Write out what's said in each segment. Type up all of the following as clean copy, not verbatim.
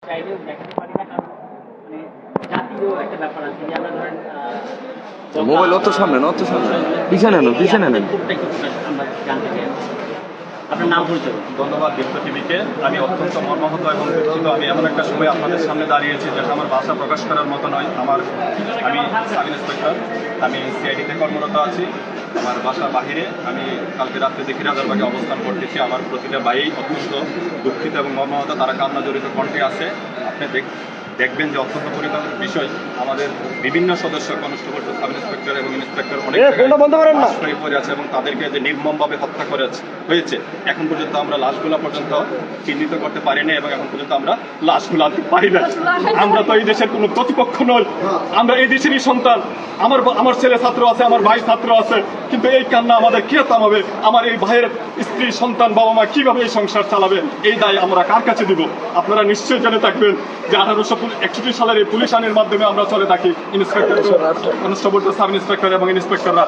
চাইলেও দেখাতে পারি না, কারণ মানে জাতীয় একটা ব্যাপার আছে যে আমরা ধরেন মোবাইল অত সামনে না, অত সামনে পিছনে নেন, পিছনে নেন। আমরা জানতে চাই আপনার নাম পরিচয়। ধন্যবাদ দীপ্ত টিভিকে। আমি অত্যন্ত মর্মাহত এবং দুঃখিত। আমি এমন একটা সময় আপনাদের সামনে দাঁড়িয়েছি যেটা আমার ভাষা প্রকাশ করার মতো নয়। আমি সাব ইন্সপেক্টর, আমি সিআইডিতে কর্মরত আছি। আমার বাসা বাহিরে। আমি কালকে রাত্রে দেখি রাজারবাগে অবস্থান করতেছি। আমার প্রতিটা ভাইই অত্যন্ত দুঃখিত এবং মর্মাহত, তারা কান্না জড়িত কণ্ঠে আছে। আপনি দেখবেন যে অত্যন্ত পরিতাপ বিষয়, আমাদের বিভিন্ন সদস্য কনস্টেবল, সাব ইন্সপেক্টর এবং ইন্সপেক্টর অনেক আশ্রয় পড়ে আছে এবং তাদেরকে যে নির্মমভাবে হত্যা হয়েছে, এখন পর্যন্ত আমরা লাশগুলো পর্যন্ত চিহ্নিত করতে পারিনি এবং এখন পর্যন্ত আমরা লাশগুলো আনতে পারি না। আমরা তো এই দেশের কোনো প্রতিপক্ষ নই, আমরা এই দেশেরই সন্তান। আমার ছেলে ছাত্র আছে, আমার ভাই ছাত্র আছে, কিন্তু এই কান্না আমাদের কে থামাবে? আমার এই ভাইয়ের স্ত্রী, সন্তান, বাবা মা কিভাবে এই সংসার চালাবে? এই দায় আমরা কার কাছে দিব? আপনারা নিশ্চয়ই জেনে থাকবেন যে 1861 সালের এই পুলিশ আইনের মাধ্যমে আমরা চলে থাকি। ইন্সপেক্টর, কনস্টেবল, সাব ইন্সপেক্টর এবং ইন্সপেক্টররা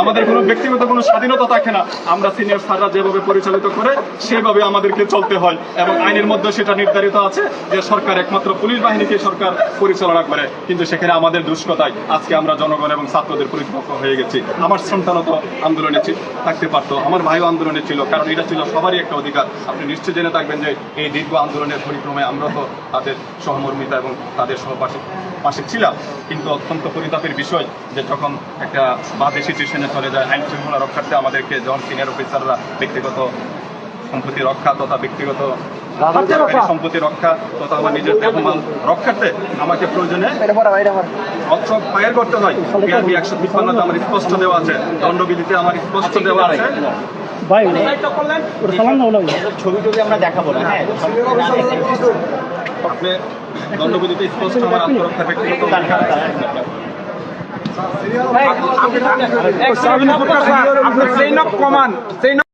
আমাদের কোনো ব্যক্তিগত কোনো স্বাধীনতা থাকে না। আমরা সিনিয়র স্যাররা যেভাবে পরিচালিত করে সেভাবে আমাদেরকে চলতে হয় এবং আইনের মধ্যে সেটা নির্ধারিত আছে যে সরকার একমাত্র পুলিশ বাহিনীকে সরকার পরিচালনা করে। কিন্তু সেখানে আমাদের দুষ্কতায় আজকে আমরা জনগণ এবং ছাত্রদের প্রতিপক্ষ হয়ে গেছি। আমার সন্তানও তো আন্দোলনে থাকতে পারতো, আমার ভাইও আন্দোলনে ছিল, কারণ এটা ছিল সবারই একটা অধিকার। আপনি নিশ্চয় জেনে থাকবেন যে এই দীর্ঘ আন্দোলনের পরিক্রমায় আমরা তো তাদের সহমর্মিতা এবং তাদের পাশে ছিলাম। কিন্তু অত্যন্ত পরিতাপের বিষয় যে যখন একটা বাদে সিচুয়েশনে চলে যায়, আইন শৃঙ্খলা রক্ষার্থে আমাদেরকে যখন সিনিয়র অফিসাররা ব্যক্তিগত সম্পত্তি রক্ষা তথা ব্যক্তিগত সম্পত্তি রক্ষা তথা আমার নিজের দেহমাল রক্ষার্থে আমাকে প্রয়োজনে অস্ত্র ফায়ার করতে হয়। পিআরবি 153 আমার স্পষ্ট দেওয়া আছে, দণ্ডবিধিতে আমার স্পষ্ট দেওয়া আছে। ছবি টবি আমরা দেখাবো না, হ্যাঁ আপনি দণ্ডবিধিতে স্পষ্ট আমার আত্মরক্ষা ব্যক্তিগত আপনার